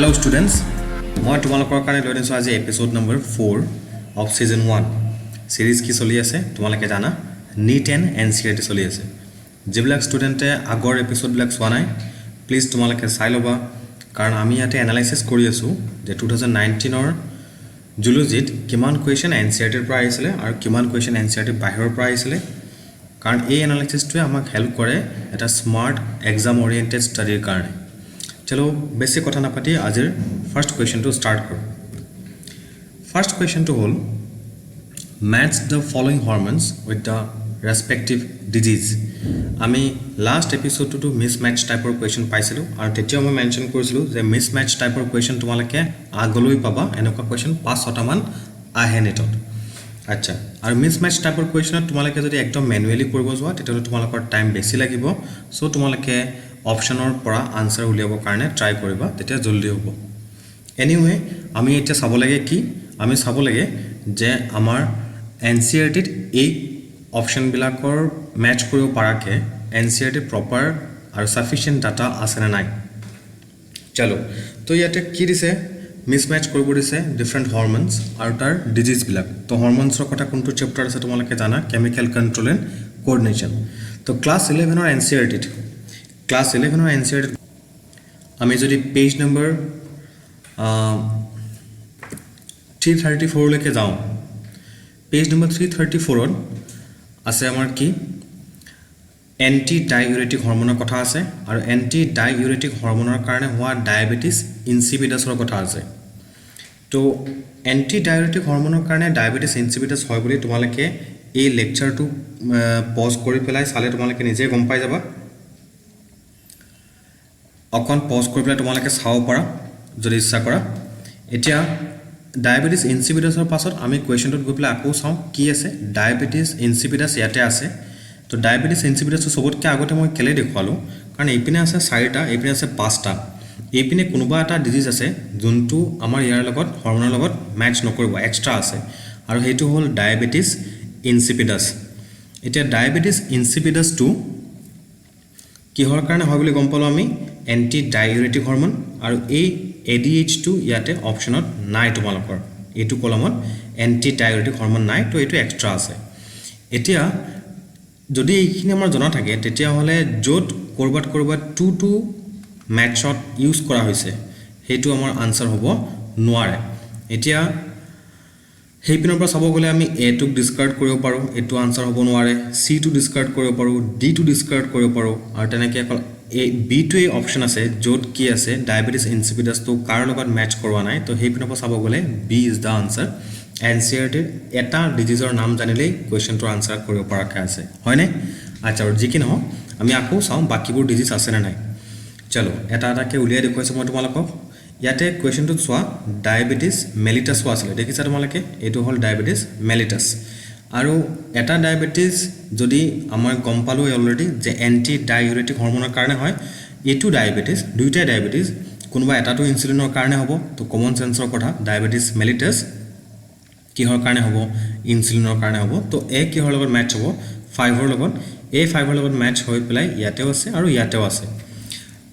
Hello students, মই তোমালোকৰ কাৰণে লৈ আনিছো আজি এপিসোড নম্বৰ 4 অফ সিজন 1 সিৰিজ কি চলি আছে তোমালোকে জানা নীট এণ্ড এনসিআৰটি চলি আছে যিবিলাক ষ্টুডেণ্টে আগৰ এপিসোডবিলাক চোৱা নাই প্লিজ তোমালোকে চাই ল'বা কাৰণ আমি ইয়াতে এনালাইসিস কৰি আছো যে 2019 ৰ জুলজিত কিমান কোৱেশ্চন এনসিআৰটিৰ পৰা আহিছিল আৰু কিমান কোৱেশ্চন এনসিআৰটি বাহিৰৰ পৰা আহিছিল কাৰণ এই এনালাইসিসটোৱে আমাক হেল্প কৰে এটা স্মাৰ্ট এক্সাম ওৰিয়েন্টেড ষ্টাডিৰ কাৰণে चलो बेसिक कथा नापाती आज फर्स्ट क्वेश्चन तो स्टार्ट करो फर्स्ट क्वेश्चन तो whole match the following hormones with the respective disease आमी लास्ट एपिसोड तो मिसमैच टाइपर क्वेश्चन पाइसिलो और तेतिया मैं मेंशन কৰিছিলো যে मिसमैच टाइपर क्वेश्चन তোমালকে আগলৈ পাবা এনেকা क्वेश्चन 5-6টা মান আহে নেটত আচ্ছা আৰু মিসম্যাচ টাইপৰ কোৱেশ্চনত তোমালকে যদি একদম ম্যানুয়ালি কৰিব যোৱা তেতিয়ালে তোমালকৰ টাইম বেছি লাগিব সো তোমালকে অপশনৰ পৰা আনসাৰ উলিয়াব কাৰণে ট্ৰাই কৰিবা তেতিয়া জলদি হ'ব এনিৱে আমি এটা চাব লাগে কি আমি চাব লাগে যে আমাৰ এনসিআৰটিত এই অপশন বিলাকৰ ম্যাচ কৰিব পাৰাকে এনসিআৰটি প্ৰপাৰ আৰু সাফিশিয়েন্ট ডাটা আছে না নাই চলো তো ইয়াতে কি দিছে মিসম্যাচ কৰিব দিছে ডিফাৰেন্ট হৰমোনস আৰু তাৰ ডিজিজ বিলাক তো হৰমোনছৰ কথা কোনটো চ্যাপ্টাৰ আছে তোমালকে জানা কেমিক্যাল কন্ট্ৰোল এণ্ড কোঅৰ্ডিনেশন তো ক্লাস 11 ৰ এনসিআৰটিত क्लास 11 और एनसीआर आमी যদি पेज नंबर 334 लेके जाऊँ पेज नंबर 334 আছে আমাৰ কি एंटी डाययूरेटिक हॉर्मोনৰ কথা আছে আৰু एंटी डाययूरेटिक हॉर्मोনৰ কাৰণে হোৱা ডায়াবেটিস ইনসিপিডাছৰ কথা আছে তো एंटी डाययूरेटिक हॉर्मोনৰ কাৰণে ডায়াবেটিস ইনসিপিডাছ হয় বুলি তোমালকে এই লেকচাৰটো পজ কৰি পেলাই চালে তোমালকে নিজে গম পাই যাবা অকন পজ কৰি পেলাই তোমালকে চাও পাৰা যদি ইচ্ছা কৰা এতিয়া ডায়াবেটিস ইনসিপিডাছৰ পাছত আমি কোৱেশ্চনটোত গৈ পেলাই আকৌ চাও কি আছে ডায়াবেটিস ইনসিপিডাছ ইয়াতে আছে তো ডায়াবেটিস ইনসিপিডাছ সবতকে আগতে মই কেলে দেখুৱালো কাৰণ এইপিনে আছে 4টা এইপিনে আছে 5টা এইপিনে কোনোবা এটা ডিজিজ আছে যোনটো আমাৰ ইয়াৰ লগত হৰমনৰ লগত ম্যাচ নকৰিব এক্সট্ৰা আছে আৰু হেতু হল ডায়াবেটিস ইনসিপিডাছ এতিয়া ডায়াবেটিস ইনসিপিডাছটো কিহৰ কাৰণে হয় বুলি গম পালো আমি एंटी डाययूरेटिक हॉर्मोन और ए ADH2 ইয়াতে অপশনত নাই তোমালকৰ এটু কলমত एंटी डाययूरेटिक हॉर्मोन নাই তো এটু এক্সট্ৰা আছে এতিয়া যদি এইখিনি আমাৰ জনা থাকে তেতিয়া হলে যত কৰবাত 2 ম্যাচত ইউজ কৰা হৈছে হেতু আমাৰ আনসাৰ হ'ব নোৱাৰে এতিয়া হেই পিনৰ পৰা চাব গলে আমি A টু ডিসকাৰ্ড কৰিব পাৰো এটু আনসাৰ হ'ব নোৱাৰে C টু ডিসকাৰ্ড কৰিব পাৰো D টু ডিসকাৰ্ড কৰিব পাৰো আৰু তেনেকৈ A B to A option আছে যত কি আছে ডায়াবেটিস ইনসিপিডাছ তো কাৰ লগত ম্যাচ কৰোৱা নাই তো হেই পিনৰ চাব গলে বি ইজ দা আনসাৰ এনসিআৰটি এটা ডিজিজৰ নাম জানিলেই কোৱেশ্চনটোৰ আনসাৰ কৰিব পৰাকে আছে হয়নে আচ্ছা আৰু যিকি নহয় আমি আকৌ চাও বাকিবোৰ ডিজিজ আছে না নাই চলো এটা এটাকে উলিয়াই দেখুৱাইছো মই তোমালোকক ইয়াতে কোৱেশ্চনটোত চোৱা ডায়াবেটিস মেলিটাছ আছে দেখিছা তোমালোকে এটো হল ডায়াবেটিস মেলিটাছ আৰু এটা ডায়াবেটিস যদি আমাৰ গম পালো অলৰেডি যে এন্টি ডায়ুৰেটিক হৰমনৰ কাৰণে হয় এটু ডায়াবেটিস দুইটা ডায়াবেটিস কোনবা এটাটো ইনসুলিনৰ কাৰণে হ'ব তো কমন সেন্সৰ কথা ডায়াবেটিস মেলিটাছ কিহৰ কাৰণে হ'ব ইনসুলিনৰ কাৰণে হ'ব তো এ কিহৰ লগত ম্যাচ হ'ব 5 ৰ লগত এ 5 ৰ লগত ম্যাচ হৈ পেলাই ইয়াতেও আছে আৰু ইয়াতেও আছে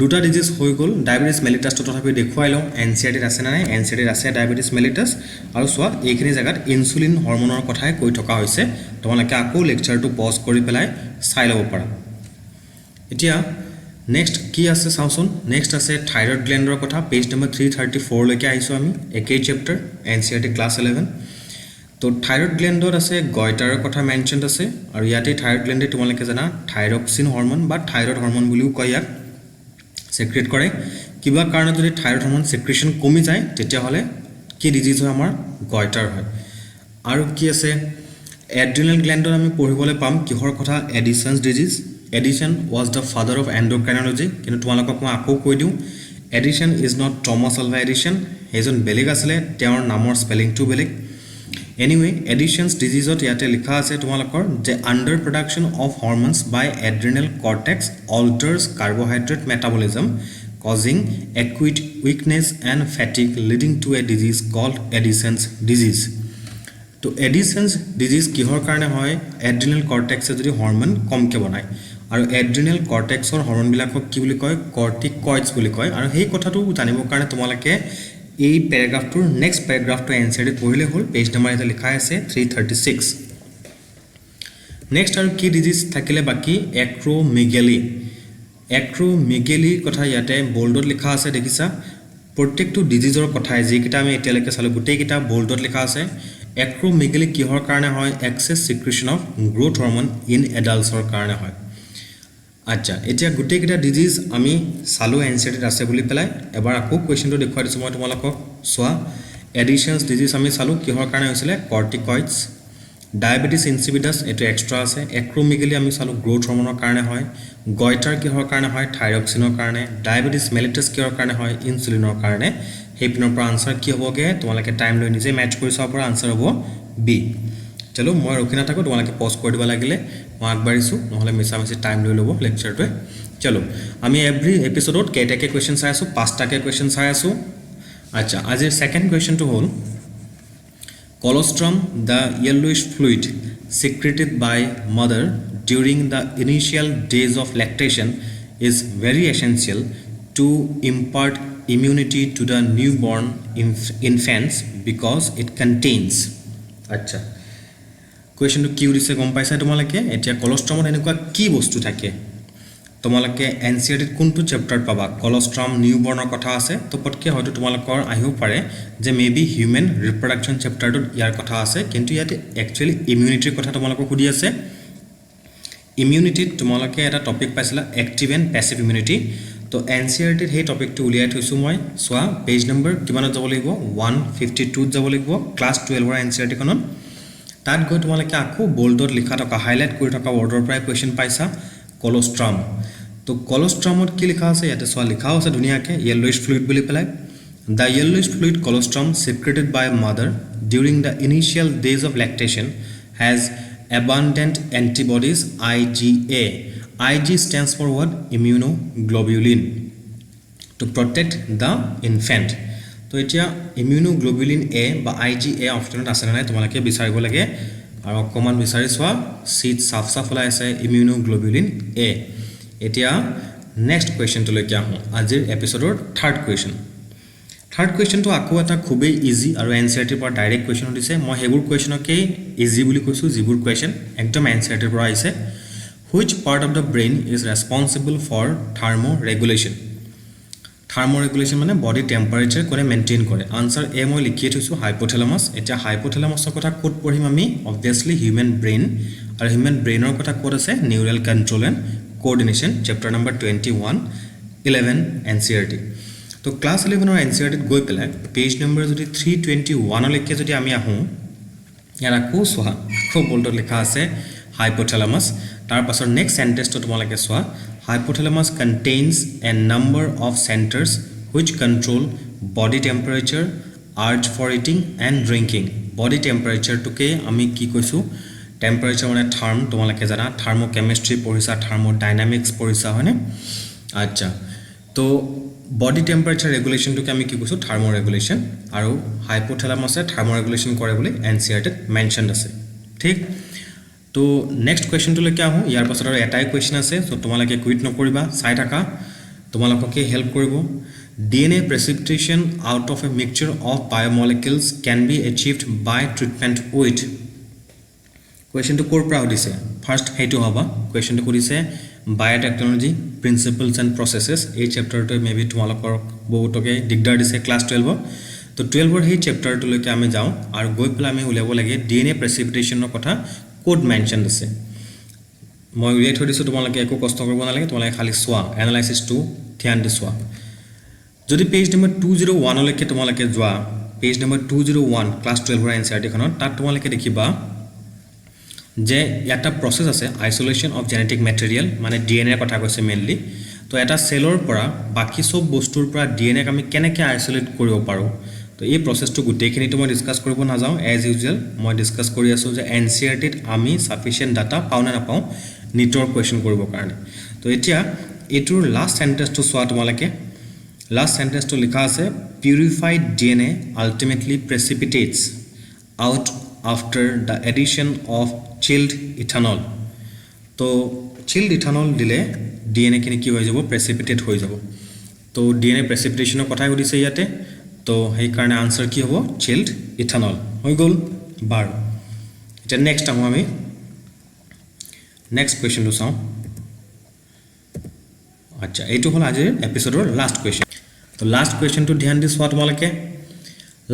দুটা ডিজিজ হৈ গল ডায়াবেটিস মেলিটাছ তো তথাপি দেখুৱাই লওঁ এনসিআৰটিত আছে না নাই এনসিআৰটিত আছে ডায়াবেটিস মেলিটাছ আৰু সোৱা এইখিনি জাগাত ইনসুলিন হৰমনৰ কথাই কৈ থকা হৈছে তোমালকে আকৌ লেকচাৰটো পজ কৰি পেলাই চাই ল'ব পাৰা এতিয়া নেক্সট কি আছে চাওচোন নেক্সট আছে থাইৰয়েড গ্ল্যান্ডৰ কথা পেজ নম্বৰ 334 লৈকে আহিছো আমি একেই চ্যাপ্টাৰ এনসিআৰটি ক্লাস 11 তো থাইৰয়েড গ্ল্যান্ডত আছে গয়টাৰৰ কথা মেনশনড আছে আৰু ইয়াতে থাইৰয়েড গ্ল্যান্ডে তোমালকে জানা থাইৰক্সিন হৰমন বা থাইৰয়েড হৰমন বুলিও কয় ইয়াক সেক্ৰেট কৰে কিবা কাৰণে যদি থাইৰয়েড হৰমন সেক্ৰেশন কমি যায় তেতিয়া হলে কি ডিজিজ হয় আমাৰ গয়টাৰ হয় আৰু কি আছে এড্ৰিনাল গ্ল্যান্ডত আমি পঢ়িবলৈ পাম কিহৰ কথা Addison's disease Addison was the father of endocrinology কিন্তু তোমালোকক মই আকৌ কৈ দিওঁ Addison is not Thomas Alva Edison হেজন বেলেগ আছিল তেওঁৰ নামৰ স্পেলিংটো বেলেগ এনিৱে এডিশনছ ডিজিজত ইয়াতে লিখা আছে তোমালোকৰ যে under production of hormones by adrenal cortex alters carbohydrate metabolism causing acute weakness and fatigue leading to a disease called Addison's disease তো Addison's disease কিহৰ কাৰণে হয় এড্ৰিনাল কৰ্টেক্সে যদি হৰমন কমকে বনায় আৰু এড্ৰিনেল কৰ্টেক্সৰ হৰণবিলাকক কি বুলি কয় কৰ্টিকয়েডছ বুলি কয় আৰু সেই কথাটো জানিবৰ কাৰণে তোমালোকে এই পেৰাগ্ৰাফটোৰ নেক্সট পেৰাগ্ৰাফটো এনচিআৰটি পঢ়িলে হ'ল পেজ নম্বৰ এটা লিখা আছে 336 নেক্সট আৰু কি ডিজিজ থাকিলে বাকি এক্ৰোমেগেলি কথা ইয়াতে বোল্ডত লিখা আছে দেখিছা প্ৰত্যেকটো ডিজিজৰ কথাই যিকিটা আমি এতিয়ালৈকে চালো গোটেইকিটা বোল্ডত লিখা আছে এক্ৰোমেগেলি কিহৰ কাৰণে হয় excess secretion of growth hormone in এডাল্টছৰ কাৰণে হয় আচ্ছা এতিয়া গোটেইকিটা ডিজিজ আমি চালো এনচিআৰটিত আছে বুলি পেলাই এবাৰ আকৌ কোৱেশ্চনটো দেখুৱাই দিছো মই তোমালোকক সোৱা এডিশনছ ডিজিজ আমি চালো কিহৰ কাৰণে হৈছিলে কৰ্টিকয়েডছ ডায়াবেটিস ইনসিপিডাস এটো এক্সট্ৰা আছে এক্ৰোমেগেলি আমি চালো গ্ৰোথ হৰমনৰ কাৰণে হয় গয়টাৰ কিহৰ কাৰণে হয় থাইৰক্সিনৰ কাৰণে ডায়াবেটিস মেলিটাস কিহৰ কাৰণে হয় ইনসুলিনৰ কাৰণে সেই পিনৰ পৰা আনসাৰ কি হ'বগে তোমালোকে টাইম লৈ নিজে ম্যাচ কৰি চাব পৰা আনসাৰ হ'ব বি চলো মই ৰখি নাথাকো তোমালোকে পজ কৰি দিব লাগিলে মই আগবাঢ়িছো নহলে মিছামিছি টাইম লৈ ল'ব লেকচাৰটো চলো আমি এভৰি এপিসোডত কেইটাকে কোৱেশ্চন চাই আছো পাঁচটাকে কোৱেশ্চন চাই আছো আচ্ছা আজিৰ সেকেন্ড কোৱেশ্চনটো হ'ল colostrum the yellowish fluid secreted by mother during the initial days of lactation is very essential to impart immunity to the newborn infants because it contains acha question to কি উৰিছে গম পাইছা তোমালোকে এতিয়া colostrum এনেকুৱা কি বস্তু থাকে তোমালোকে এনচিআৰটি কোনটো চ্যাপ্টাৰ পাবা colostrum নিউবৰ্নৰ কথা আছে তো পটকে হয়তো তোমালোকৰ আহিও পাৰে যে মেবি হিউম্যান ৰিপ্ৰডাকচন চ্যাপ্টাৰটোত ইয়াৰ কথা আছে কিন্তু ইয়াতে একচুয়ালি ইমিউনিটিৰ কথা তোমালোকক সুধি আছে ইমিউনিটিত তোমালোকে এটা টপিক পাইছিলা এক্টিভ এণ্ড প্যাসিভ ইমিউনিটি তো এনচিআৰটিত সেই টপিকটো উলিয়াই থৈছো মই সোৱা পেজ নম্বৰ কিমানত যাব লাগিব 152 যাব লাগিব ক্লাস 12 ৰ এনচিআৰটি খনত তাত গৈ তোমালোকে আকৌ বোল্ডত লিখা থকা হাইলাইট কৰি থকা ওয়াৰ্ডৰ পৰা কোৱেশ্চন পাইছা colostrum तो colostrum কি লিখা আছে ইয়াতে সোৱা লিখা আছে ধুনিয়াকে yellowish fluid বুলি পেলাই the yellowish fluid colostrum secreted by mother during the initial days of lactation has abundant antibodies IgA Ig stands for what immunoglobulin to protect the infant তো এতিয়া immunoglobulin A বা IgA অপচনত আছে নাই তোমালোকে বিচাৰিব লাগে আৰু কমন বিচাৰি সোৱা সিট সাফ সাফ ওলাই আছে ইমিউনোগ্লোবুলিন এ এতিয়া নেক্সট কোৱেশ্চনটো লৈ আহো আজিৰ এপিসোডৰ থাৰ্ড কোৱেশ্চনটো আকৌ এটা খুবেই ইজি আৰু এনচিআৰটিৰ পৰা ডাইৰেক্ট কোৱেশ্চন দিছে মই হেবোৰ কোৱেশ্চনকে ইজি বুলি কৈছো যিবোৰ কোৱেশ্চন একদম এনচিআৰটিৰ পৰা আহিছে which part of the brain is responsible for thermoregulation মানে বডি টেম্পারেচার করে মেইনটেইন করে আনসার এ মই লিখিয়ে থৈছো হাইপোথ্যালামাস এটা হাইপোথ্যালামাসৰ কথা কোড পঢ়িম আমি অবভিয়াসলি হিউম্যান ব্ৰেইন আৰু হিউম্যান ব্ৰেইনৰ কথা কোড আছে neural control and কোঅৰ্ডিনেশন chapter number 11 এনসিআৰটি তো ক্লাস 11 ৰ এনসিআৰটিত গৈ পেলাই পেজ নম্বৰ যদি 321 লৈকে যদি আমি আহো ইয়াৰ আকৌ সোৱা খুব বোল্ডত লিখা আছে হাইপোথ্যালামাস তাৰ পাছৰ নেক্সট সেন্টেন্সটো তোমালোকে সোৱা Hypothalamus contains a number of centers which control body temperature, urge for eating and drinking. Body temperature to ke ami ki koisu temperature mane therm tomalake jana thermochemistry porisa thermodynamics porisa hoine acha to body temperature regulation to ke ami ki koisu thermoregulation aru hypothalamus e thermoregulation kore boli NCERT mentioned ase thik तो next question तो लेके आहू यार पाছত আৰু এটাই question আছে so তোমালোকে quit নকৰিবা চাই থাকা তোমালোককে হেল্প কৰিব DNA precipitation out of a mixture of biomolecules can be achieved by treatment with question to কৰ পৰা দিছে ফাৰ্স্ট হেতু হবা question to কৰিছে biotechnology principles and processes এই চ্যাপ্টাৰটো মেবি তোমালোকৰ বহুতকে দিগদাৰ দিছে ক্লাস 12 তো 12 ৰ এই চ্যাপ্টাৰটো লৈকে আমি যাও আৰু গৈ পেলাই আমি উলিয়াব লাগে DNA precipitation ৰ কথা কোড মেনশন আছে মই উলিয়াই থৈ দিছো তোমালোকে একো কষ্ট কৰিব নালাগে তোমালোকে খালি সোৱা এনালাইসিস টু ধ্যান দি সোৱা যদি পেজ নম্বৰ 201 লৈকে তোমালোকে যোৱা পেজ নম্বৰ 201 ক্লাস 12 ৰ এনচিআৰটি খনত তাত তোমালোকে দেখিবা যে এটা প্ৰসেস আছে আইসোলেশন অফ জেনেটিক ম্যাটেৰিয়েল মানে ডিএনএ কথা কৈছে মেইনলি তো এটা সেলৰ পৰা বাকি সব বস্তুৰ পৰা ডিএনএ আমি কেনেকৈ আইসোলেট কৰিব পাৰো তো এই প্ৰসেসটো গুটেখিনি মই ডিসকাস কৰিব না যাও এজ ইউজুয়াল মই ডিসকাস কৰি আছো যে এনচিআৰটিত আমি সাফিশিয়েন্ট ডাটা পাও না নাপাও নিটৰ কোৱেশ্চন কৰিব কাৰণে তো এতিয়া এটোৰ লাষ্ট সেন্টেন্সটো সোৱা তোমালোকে লাষ্ট সেন্টেন্সটো লিখা আছে purified DNA ultimately precipitates out after the addition of chilled ethanol তো চিল্ড ইথানল দিলে DNA খিনি কি হৈ যাব প্ৰেচিপিটেট হৈ যাব তো DNA প্ৰেচিপিটেশ্যনৰ কথাই সুধিছে ইয়াতে তো সেই কাৰণে আনসাৰ কি হ'ব চিল্ড ইথানল হৈ গ'ল বাৰু এতিয়া নেক্সট আমি নেক্সট কুৱেশ্যনটো চাওঁ আচ্ছা এইটো হ'ল আজিৰ এপিসোডৰ লাষ্ট কুৱেশ্যন তো লাষ্ট কুৱেশ্যনটো ধ্যান দি চোৱা তোমালোকে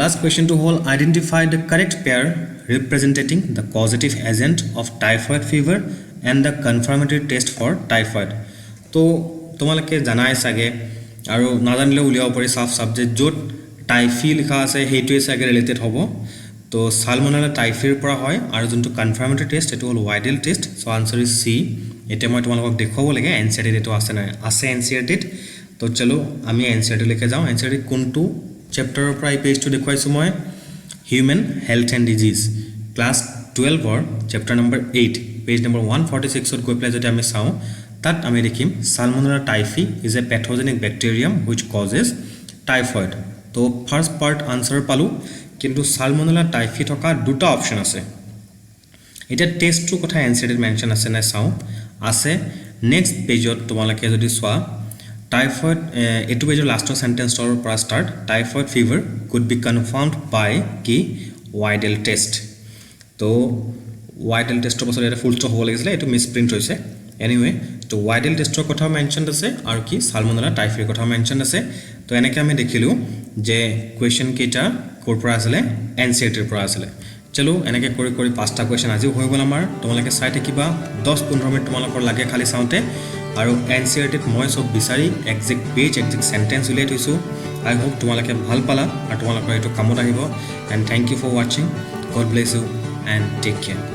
লাষ্ট কুৱেশ্যনটো হ'ল identify the correct pair representing the positive agent of typhoid fever and the confirmatory test for typhoid তো তোমালোকে জানাই চাগে আৰু নাজানিলে উলিয়াব পাৰি সাফ সাবজেক্ট য'ত টাইফি লিখা আছে সেইটোৱে চাগে ৰিলেটেড হ'ব তো সালমনেলা টাইফিৰ পৰা হয় আৰু যোনটো কনফাৰ্মেটৰী টেষ্ট এটো হ'ল ওয়াইডেল টেষ্ট সো আনসাৰ ইজ সি এটা মই তোমালোকক দেখাব লাগে এনসিআৰটি এটো আছে নাই আছে এনসিআৰটিত তো চলো আমি এনসিআৰটি লৈকে যাওঁ এনসিআৰটি কোনটো চেপ্টাৰৰ পৰা এই পেজটো দেখুৱাইছো মই human health and disease class 12 অৰ চেপ্টাৰ নম্বৰ 8 পেজ নম্বৰ 146 ত গৈ প্লাই যদি আমি চাওঁ তাত আমি দেখিম Salmonella Typhi is a pathogenic bacterium which causes typhoid তো ফার্স্ট পার্ট আনসার পালো কিন্তু সালমনেলা টাইফি থকা দুটা অপশন আছে এটা টেষ্টটো কথা এনসিআরটি মেনশন আছে না চাওঁ আছে নেক্সট পেজত তোমালোকে যদি চোৱা টাইফয়েড এটো পেজৰ লাষ্টৰ সেন্টেন্সৰ পৰা start typhoid fever could be confirmed by কি ওয়াইডেল টেষ্ট তো ওয়াইডেল টেষ্টৰ পাছত এটা ফুল ষ্টপ হ'ব লাগিছিল এটো মিসপ্ৰিন্ট হৈছে এনিৱে তো ওয়াইডেল টেষ্টৰ কথা মেনশন আছে আৰু কি সালমনেলা টাইফিৰ কথা মেনশন আছে তো এনেকৈ আমি দেখিলো যে কোৱেশ্চন কেইটা কোৰ পৰা আসলে এনসিআৰটিৰ পৰা আসলে চলো এনেকৈ কৰি কৰি পাঁচটা কোৱেশ্চন আজি হৈ গ'ল আমাৰ তোমালোকে চাই থাকিবা 10-15 মিনিট তোমালোকৰ লাগে খালি চাওঁতে আৰু এনসিআৰটিত মই সব বিচাৰি এক্সাক্ট পেজ এক্সাক্ট সেন্টেন্স উলিয়াই থৈছো আই হোপ তোমালোকে ভাল পালা আৰু তোমালোকৰ এইটো কামত আহিব and thank you for watching God bless you and take care